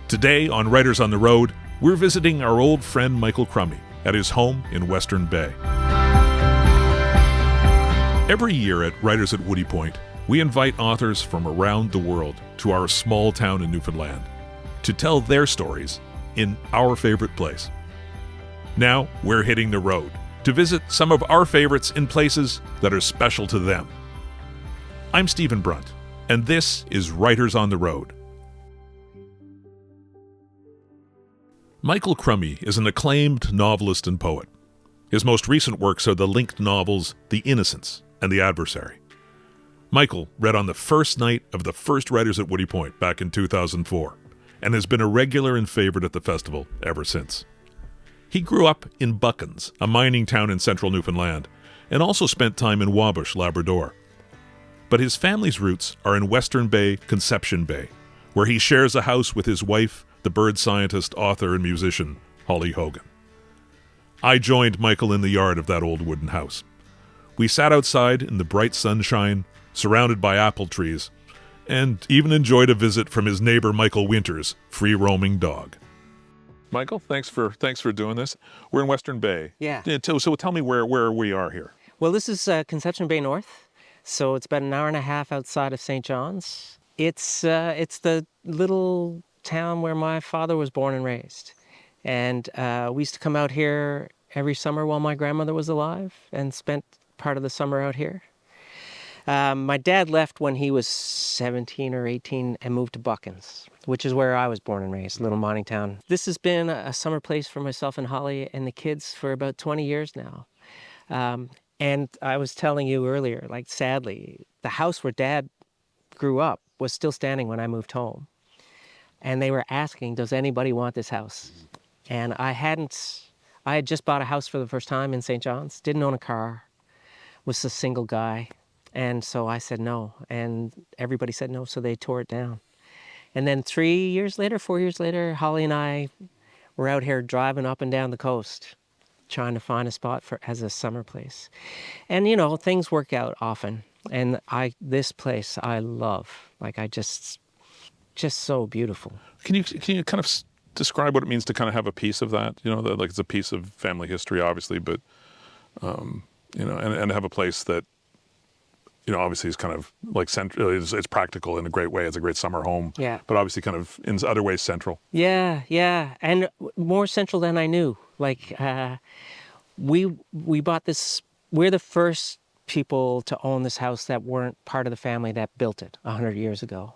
Today on Writers on the Road, we're visiting our old friend Michael Crummey at his home in Western Bay. Every year at Writers at Woody Point, we invite authors from around the world to our small town in Newfoundland to tell their stories in our favorite place. Now we're hitting the road to visit some of our favorites in places that are special to them. I'm Stephen Brunt, and this is Writers on the Road. Michael Crummey is an acclaimed novelist and poet. His most recent works are the linked novels The Innocents and The Adversary. Michael read on the first night of the first Writers at Woody Point back in 2004 and has been a regular and favorite at the festival ever since. He grew up in Buckens, a mining town in central Newfoundland, and also spent time in Wabush, Labrador. But his family's roots are in Western Bay, Conception Bay, where he shares a house with his wife, the bird scientist, author, and musician, Holly Hogan. I joined Michael in the yard of that old wooden house. We sat outside in the bright sunshine, surrounded by apple trees, and even enjoyed a visit from his neighbor Michael Winter's free-roaming dog. Michael, thanks for doing this. We're in Western Bay. Yeah. So tell me where we are here. Well, this is Conception Bay North, so it's about an hour and a half outside of St. John's. It's the little town where my father was born and raised. And we used to come out here every summer while my grandmother was alive and spent part of the summer out here. My dad left when he was 17 or 18 and moved to Buckens, which is where I was born and raised, a little mining town. This has been a summer place for myself and Holly and the kids for about 20 years now. And I was telling you earlier, like sadly, the house where Dad grew up was still standing when I moved home. And they were asking, does anybody want this house? And I had just bought a house for the first time in St. John's, didn't own a car, was a single guy. And so I said no, and everybody said no, so they tore it down. And then 4 years later, Holly and I were out here driving up and down the coast, trying to find a spot as a summer place. And you know, things work out often. And this place I love, just so beautiful. Can you kind of describe what it means to kind of have a piece of that? You know, like it's a piece of family history, obviously, but you know, and have a place that, you know, obviously is kind of like central. It's practical in a great way. It's a great summer home. Yeah. But obviously, kind of in other ways, central. Yeah, and more central than I knew. Like we bought this. We're the first people to own this house that weren't part of the family that built it 100 years ago.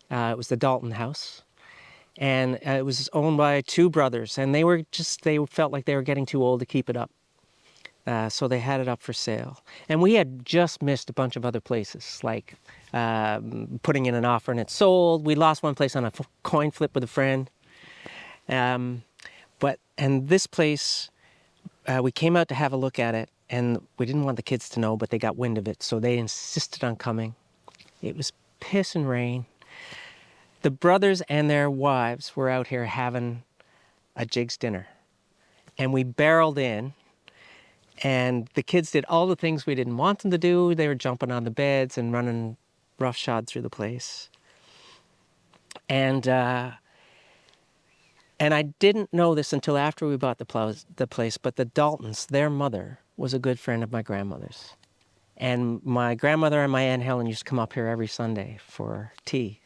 It was the Dalton house, and it was owned by two brothers, and they felt like they were getting too old to keep it up. So they had it up for sale. And we had just missed a bunch of other places, like putting in an offer and it sold. We lost one place on a coin flip with a friend. And this place, we came out to have a look at it, and we didn't want the kids to know, but they got wind of it, so they insisted on coming. It was piss and rain. The brothers and their wives were out here having a jigs dinner. And we barreled in, and the kids did all the things we didn't want them to do. They were jumping on the beds and running roughshod through the place. And I didn't know this until after we bought the place, but the Daltons, their mother, was a good friend of my grandmother's. And my grandmother and my Aunt Helen used to come up here every Sunday for tea.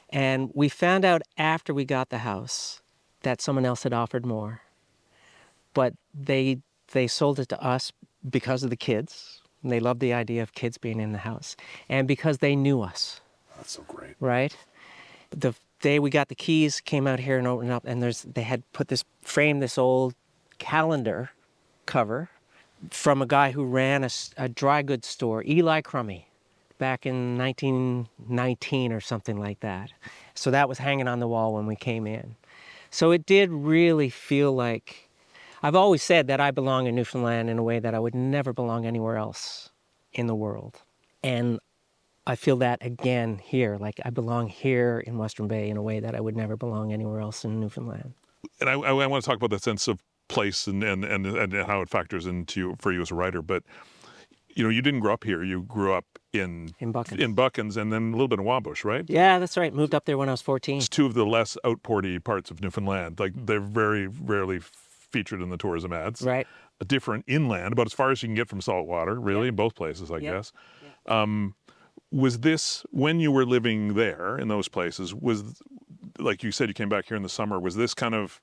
And we found out after we got the house that someone else had offered more. But they sold it to us because of the kids. And they loved the idea of kids being in the house. And because they knew us. That's so great. Right? The day we got the keys, came out here and opened it up, and they had framed this old calendar cover from a guy who ran a dry goods store, Eli Crummey, back in 1919 or something like that. So that was hanging on the wall when we came in. So it did really feel like, I've always said that I belong in Newfoundland in a way that I would never belong anywhere else in the world. And I feel that again here, like I belong here in Western Bay in a way that I would never belong anywhere else in Newfoundland. And I want to talk about that sense of place and how it factors into for you as a writer. But you know, you didn't grow up here. You grew up In Buckins. in Buckins, and then a little bit in Wabush, right? Yeah, that's right. Moved up there when I was 14. It's two of the less outporty parts of Newfoundland. Like, they're very rarely featured in the tourism ads. Right. A different inland, about as far as you can get from saltwater, really, in both places, I guess. Yeah. Was this, when you were living there in those places, was, like you said, you came back here in the summer, was this kind of,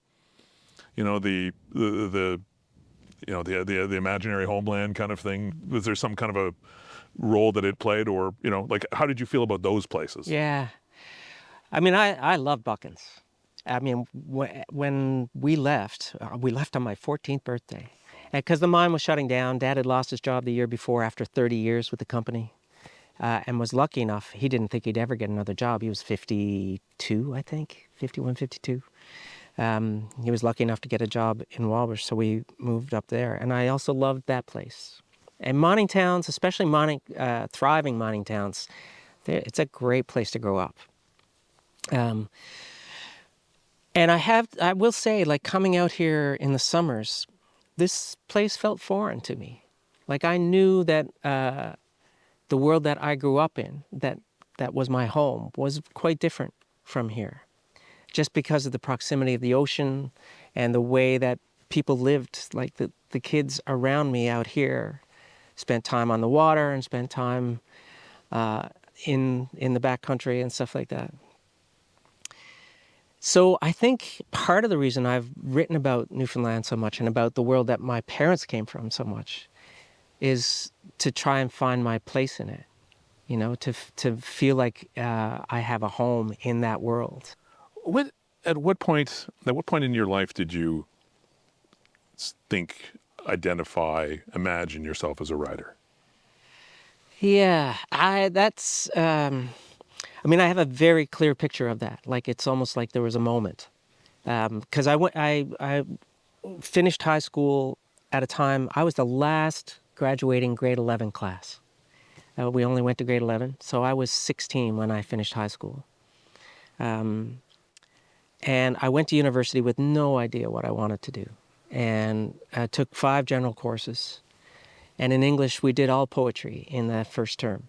the imaginary homeland kind of thing? Was there some kind of a role that it played, or, like, how did you feel about those places? Yeah. I mean, I love Buckins. I mean, when we left on my 14th birthday. Because the mine was shutting down. Dad had lost his job the year before after 30 years with the company. And was lucky enough, he didn't think he'd ever get another job. He was 52, I think, 51, 52. He was lucky enough to get a job in Wabush, so we moved up there. And I also loved that place. And mining towns, especially thriving mining towns, it's a great place to grow up. And I will say, like, coming out here in the summers, this place felt foreign to me. Like, I knew that the world that I grew up in, that was my home, was quite different from here. Just because of the proximity of the ocean and the way that people lived. Like, the kids around me out here spent time on the water and spent time in the backcountry and stuff like that. So I think part of the reason I've written about Newfoundland so much and about the world that my parents came from so much is to try and find my place in it, to feel like I have a home in that world. At what point in your life did you think, identify, imagine yourself as a writer? Yeah, I have a very clear picture of that. Like, it's almost like there was a moment. Because I finished high school at a time, I was the last graduating grade 11 class. We only went to grade 11, so I was 16 when I finished high school. And I went to university with no idea what I wanted to do. And I took 5 general courses. And in English, we did all poetry in that first term.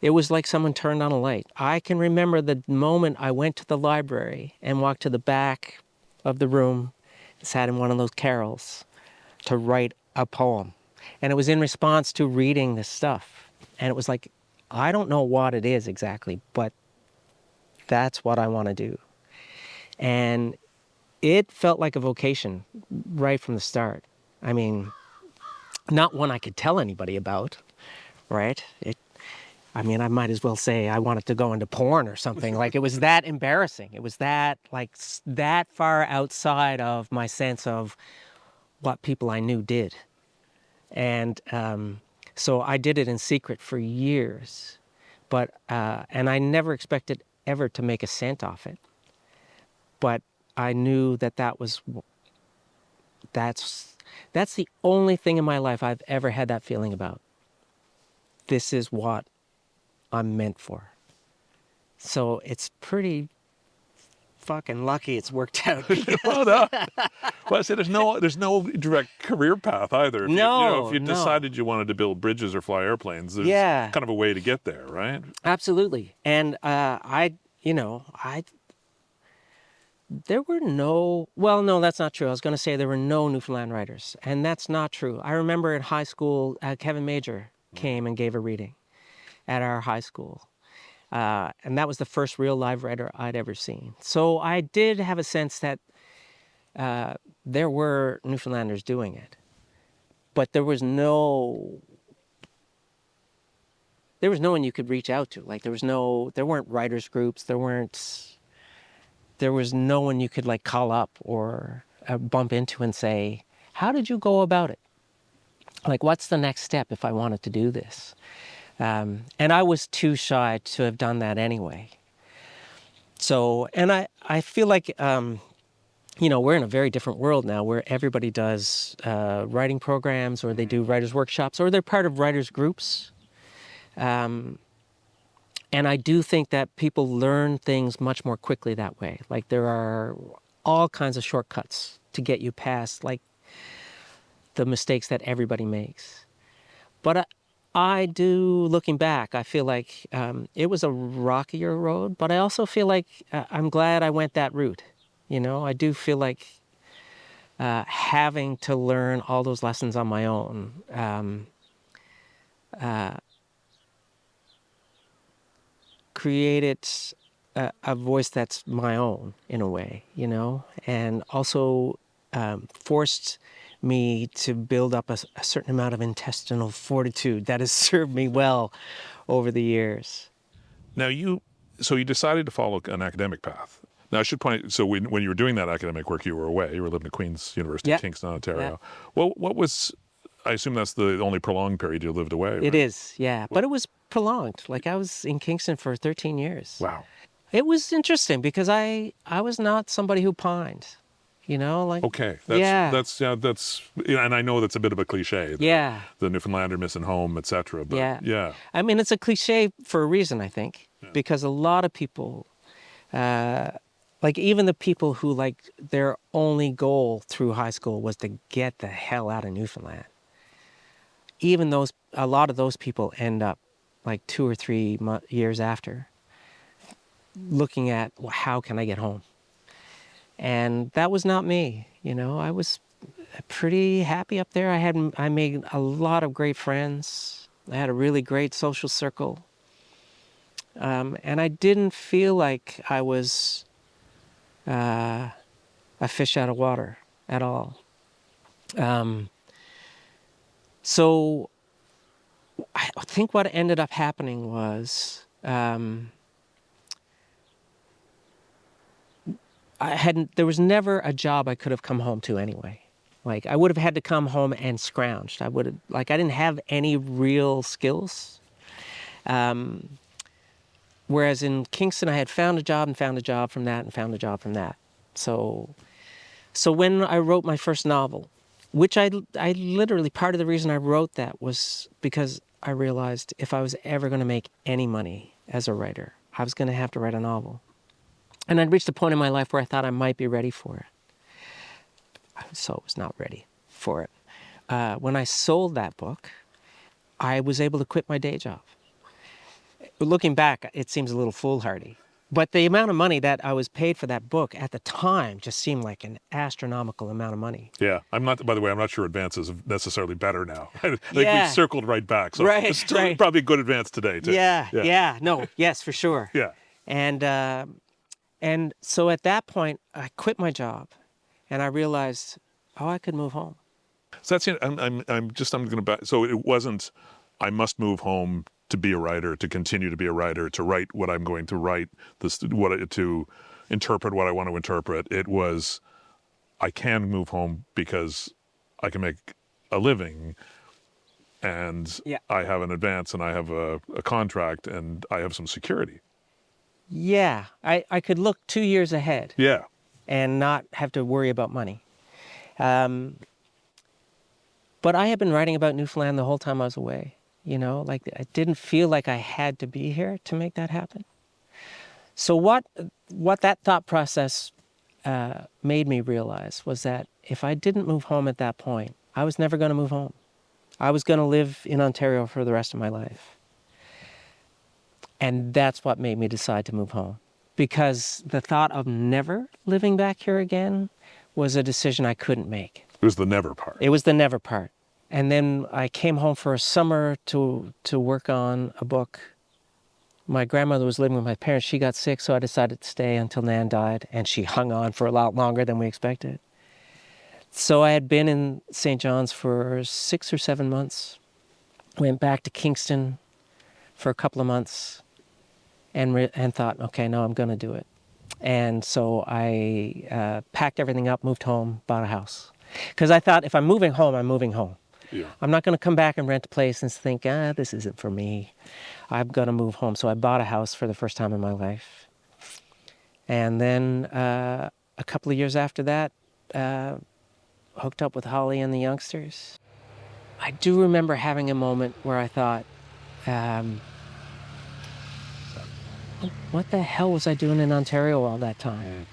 It was like someone turned on a light. I can remember the moment I went to the library and walked to the back of the room, sat in one of those carols to write a poem. And it was in response to reading this stuff. And it was like, I don't know what it is exactly, but that's what I want to do. And it felt like a vocation right from the start. I mean, not one I could tell anybody about, right? I might as well say I wanted to go into porn or something. Like, it was that embarrassing. It was that far outside of my sense of what people I knew did. And so I did it in secret for years. But and I never expected ever to make a cent off it. But I knew that's the only thing in my life I've ever had that feeling about. This is what I'm meant for. So it's pretty fucking lucky it's worked out. Well, I say there's no direct career path either. If you decided you wanted to build bridges or fly airplanes, there's kind of a way to get there, right? Absolutely. And there were no, well, no, that's not true. I was going to say there were no Newfoundland writers, and that's not true. I remember in high school, Kevin Major came and gave a reading at our high school. And that was the first real live writer I'd ever seen. So I did have a sense that there were Newfoundlanders doing it. But there was no one you could reach out to. Like, there weren't writers groups, there was no one you could, like, call up or bump into and say, how did you go about it? Like, what's the next step if I wanted to do this? And I was too shy to have done that anyway. So, and I feel like, we're in a very different world now where everybody does writing programs, or they do writers' workshops, or they're part of writers' groups. And I do think that people learn things much more quickly that way. Like, there are all kinds of shortcuts to get you past, like, the mistakes that everybody makes. But I do, looking back, I feel like it was a rockier road, but I also feel like I'm glad I went that route. You know, I do feel like having to learn all those lessons on my own created a voice that's my own in a way, you know, and also forced me to build up a certain amount of intestinal fortitude that has served me well over the years. Now so you decided to follow an academic path. Now I should point, so when you were doing that academic work, you were away. You were living at Queen's University, Yeah. Kingston, Ontario. Yeah. Well, what was, I assume that's the only prolonged period you lived away, right? It is, yeah. But it was prolonged. Like I was in Kingston for 13 years. Wow. It was interesting because I was not somebody who pined, you know, like Okay. yeah. That's and I know that's a bit of a cliche. Yeah. The Newfoundlander missing home, etc. But Yeah. yeah. I mean, it's a cliche for a reason, I think, because a lot of people, like even the people who like their only goal through high school was to get the hell out of Newfoundland. Even a lot of those people end up like 2 or 3 years after looking at, well, how can I get home? And that was not me, you know. I was pretty happy up there. I made a lot of great friends. I had a really great social circle. And I didn't feel like I was a fish out of water at all. So I think what ended up happening was there was never a job I could have come home to anyway. Like I would have had to come home and scrounged. I didn't have any real skills. Whereas in Kingston, I had found a job and found a job from that and found a job from that. So when I wrote my first novel, which I literally, part of the reason I wrote that was because I realized if I was ever going to make any money as a writer, I was going to have to write a novel. And I'd reached a point in my life where I thought I might be ready for it. So I was not ready for it. When I sold that book, I was able to quit my day job. Looking back, it seems a little foolhardy. But the amount of money that I was paid for that book at the time just seemed like an astronomical amount of money. Yeah, by the way, I'm not sure advances are necessarily better now. I think Yeah. we've circled right back. So Right, it's still right. probably a good advance today, too. Yeah. No, yes, for sure. Yeah. And so at that point, I quit my job, and I realized, I could move home. So that's it. I'm going to back. So it wasn't, I must move home to be a writer, to continue to be a writer, to write what I'm going to write, to interpret what I want to interpret. It was, I can move home because I can make a living, and Yeah. I have an advance, and I have a contract, and I have some security. Yeah, I could look 2 years ahead. Yeah. And not have to worry about money. But I had been writing about Newfoundland the whole time I was away. You know, like I didn't feel like I had to be here to make that happen. So what that thought process made me realize was that if I didn't move home at that point, I was never going to move home. I was going to live in Ontario for the rest of my life. And that's what made me decide to move home. Because the thought of never living back here again was a decision I couldn't make. It was the never part. It was the never part. And then I came home for a summer to work on a book. My grandmother was living with my parents. She got sick, so I decided to stay until Nan died, and she hung on for a lot longer than we expected. So I had been in St. John's for 6 or 7 months, went back to Kingston for a couple of months, and thought, okay, no, I'm going to do it. And so I packed everything up, moved home, bought a house. Because I thought, if I'm moving home, I'm moving home. Yeah. I'm not going to come back and rent a place and think, this isn't for me. I'm going to move home. So I bought a house for the first time in my life. And then a couple of years after that, hooked up with Holly and the youngsters. I do remember having a moment where I thought, what the hell was I doing in Ontario all that time?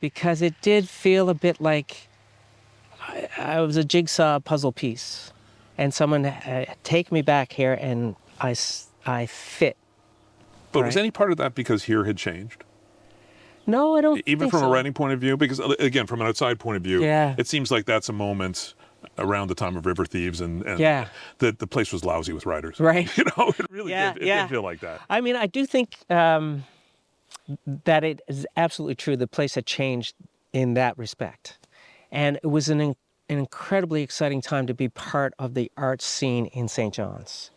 Because it did feel a bit like I was a jigsaw puzzle piece. and someone take me back here, and I fit. But was Right. any part of that because here had changed? No, I don't Even think from so. a writing point of view? Because, again, from an outside point of view, Yeah. it seems like that's a moment around the time of River Thieves, and Yeah. the place was lousy with writers. Right. You know, it really Yeah, did. It yeah. did feel like that. I mean, I do think that it is absolutely true. The place had changed in that respect. And it was an incredibly exciting time to be part of the art scene in St. John's.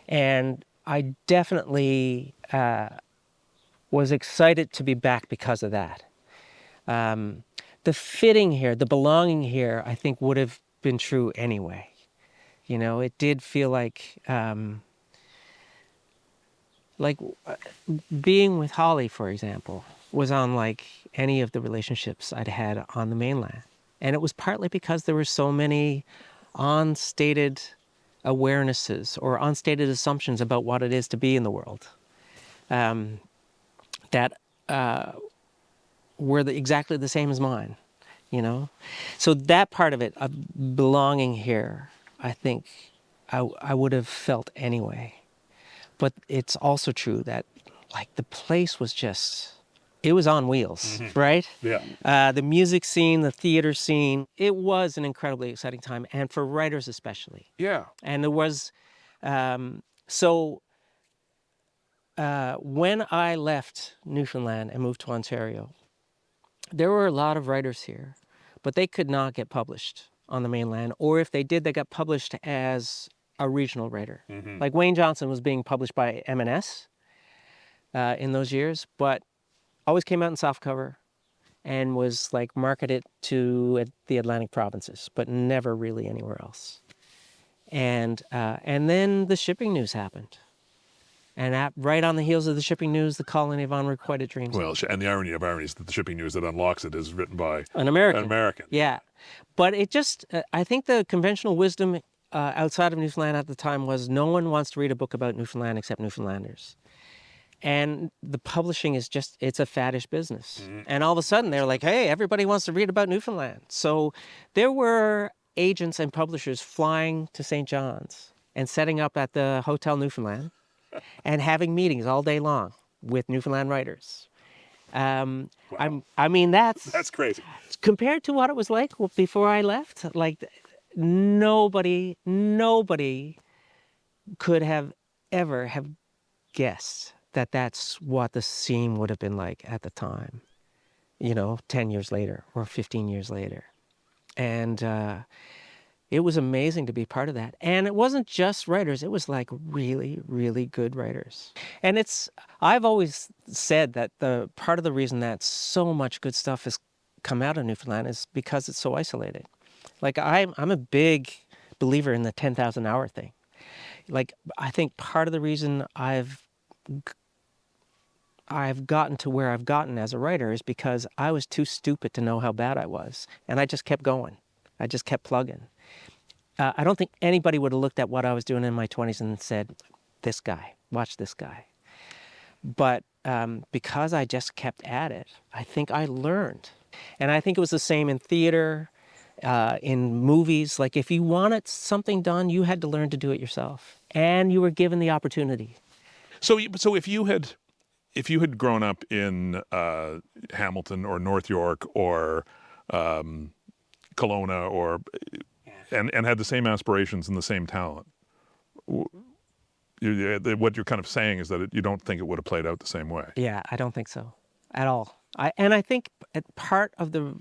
And I definitely was excited to be back because of that. The fitting here, the belonging here, I think would have been true anyway. You know, it did feel like being with Holly, for example, was unlike any of the relationships I'd had on the mainland. And it was partly because there were so many unstated awarenesses or unstated assumptions about what it is to be in the world that were exactly the same as mine, you know? So that part of it, of belonging here, I think I would have felt anyway. But it's also true that, like, the place was just, it was on wheels, right? Yeah. The music scene, the theater scene, it was an incredibly exciting time, and for writers especially. Yeah. And there was, when I left Newfoundland and moved to Ontario, there were a lot of writers here, but they could not get published on the mainland, or if they did, they got published as a regional writer. Like Wayne Johnson was being published by M&S in those years, but always came out in softcover and was like marketed to the Atlantic provinces, but never really anywhere else. And then the shipping news happened. And right on the heels of the shipping news, the Colony of Unrequited Dreams. Well, and the irony of ironies that the shipping news that unlocks it is written by An American. An American. Yeah. But it just, I think the conventional wisdom outside of Newfoundland at the time was no one wants to read a book about Newfoundland except Newfoundlanders. And the publishing is just, it's a faddish business. And all of a sudden they're like, hey, everybody wants to read about Newfoundland. So there were agents and publishers flying to St. John's and setting up at the Hotel Newfoundland and having meetings all day long with Newfoundland writers. Wow. I mean, That's crazy. compared to what it was like before I left. Like, nobody could have ever have guessed that that's what the scene would have been like at the time, 10 years later or 15 years later. And it was amazing to be part of that. And it wasn't just writers, it was like really, really good writers. And I've always said that the part of the reason that so much good stuff has come out of Newfoundland is because it's so isolated. Like, I'm a big believer in the 10,000 hour thing. Like, I think part of the reason I've gotten to where I've gotten as a writer is because I was too stupid to know how bad I was. And I just kept going. I just kept plugging. I don't think anybody would have looked at what I was doing in my 20s and said, this guy, watch this guy. But because I just kept at it, I think I learned. And I think it was the same in theater, in movies. Like, if you wanted something done, you had to learn to do it yourself. And you were given the opportunity. So if you had grown up in Hamilton or North York or Kelowna or and had the same aspirations and the same talent, what you're kind of saying is that you don't think it would have played out the same way. Yeah, I don't think so at all. I think part of the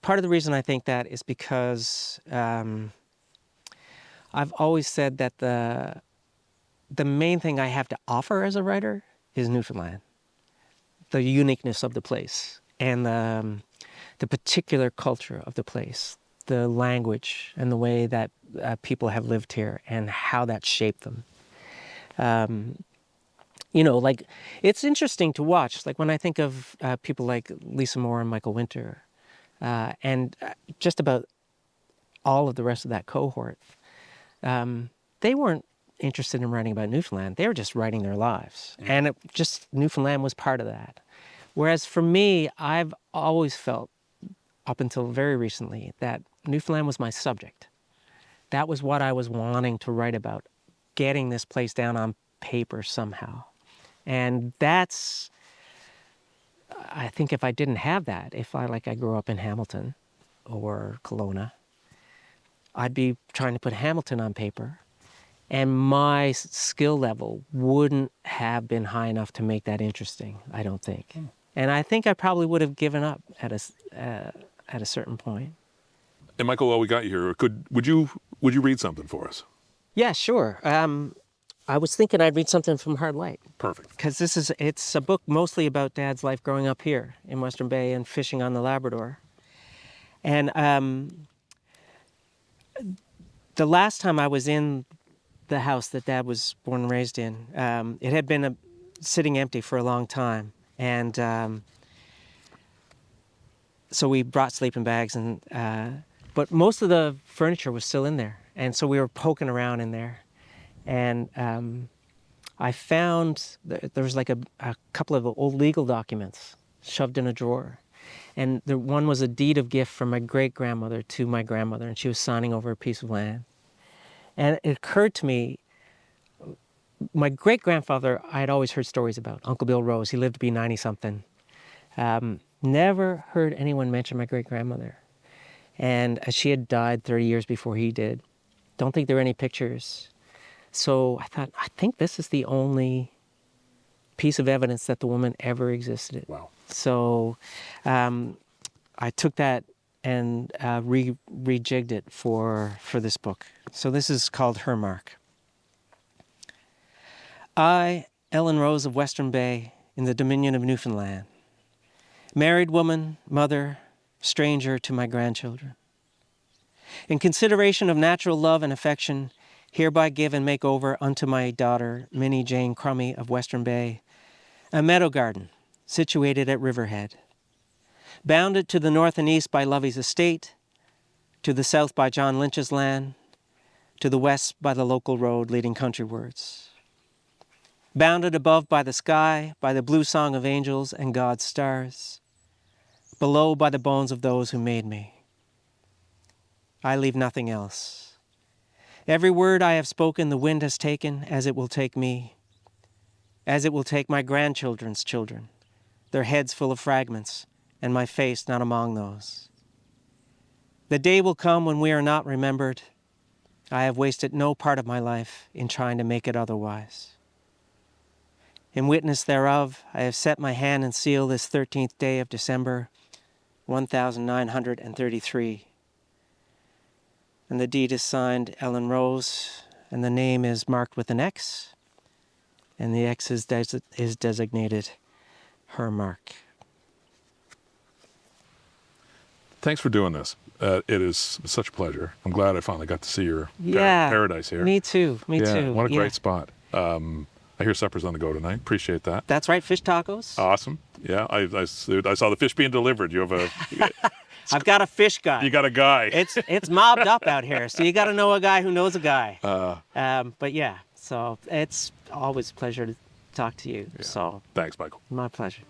reason I think that is because I've always said that the main thing I have to offer as a writer is Newfoundland, the uniqueness of the place and the particular culture of the place, the language and the way that people have lived here and how that shaped them. Like, it's interesting to watch. Like, when I think of people like Lisa Moore and Michael Winter, and just about all of the rest of that cohort, they weren't interested in writing about Newfoundland. They were just writing their lives. And Newfoundland was part of that. Whereas for me, I've always felt, up until very recently, that Newfoundland was my subject. that was what I was wanting to write about, getting this place down on paper somehow. And that's, I think if I didn't have that, if I grew up in Hamilton or Kelowna, I'd be trying to put Hamilton on paper, and my skill level wouldn't have been high enough to make that interesting, I don't think. And I think I probably would have given up at a certain point. And Michael, while we got you here, would you read something for us? Yeah, sure. I was thinking I'd read something from Hard Light. Perfect. Because it's a book mostly about Dad's life growing up here in Western Bay and fishing on the Labrador. And the last time I was in the house that Dad was born and raised in, it had been sitting empty for a long time. And so we brought sleeping bags, but most of the furniture was still in there. And so we were poking around in there. And I found there was like a couple of old legal documents shoved in a drawer. And one was a deed of gift from my great-grandmother to my grandmother, and she was signing over a piece of land. And it occurred to me, my great-grandfather, I had always heard stories about, Uncle Bill Rose. He lived to be 90-something. Never heard anyone mention my great-grandmother. And she had died 30 years before he did. Don't think there were any pictures. So I thought, I think this is the only piece of evidence that the woman ever existed. Wow. So I took that and rejigged it for this book. So this is called Her Mark. I, Ellen Rose of Western Bay, in the Dominion of Newfoundland, married woman, mother, stranger to my grandchildren. In consideration of natural love and affection, hereby give and make over unto my daughter, Minnie Jane Crummey of Western Bay, a meadow garden situated at Riverhead, bounded to the north and east by Lovey's estate, to the south by John Lynch's land, to the west by the local road leading countrywards, bounded above by the sky, by the blue song of angels and God's stars, below by the bones of those who made me. I leave nothing else. Every word I have spoken the wind has taken, as it will take me, as it will take my grandchildren's children, their heads full of fragments, and my face not among those. The day will come when we are not remembered. I have wasted no part of my life in trying to make it otherwise. In witness thereof, I have set my hand and seal this 13th day of December, 1933. And the deed is signed Ellen Rose, and the name is marked with an X, and the X is designated Her Mark. Thanks for doing this. It is such a pleasure. I'm glad I finally got to see your paradise here. Me too. Me too. What a great spot. I hear supper's on the go tonight. Appreciate that. That's right, fish tacos. Awesome. Yeah, I saw the fish being delivered. You have a... I've got a fish guy. You got a guy. It's mobbed up out here, so you got to know a guy who knows a guy. But yeah, so it's always a pleasure to talk to you. Yeah. So thanks, Michael. My pleasure.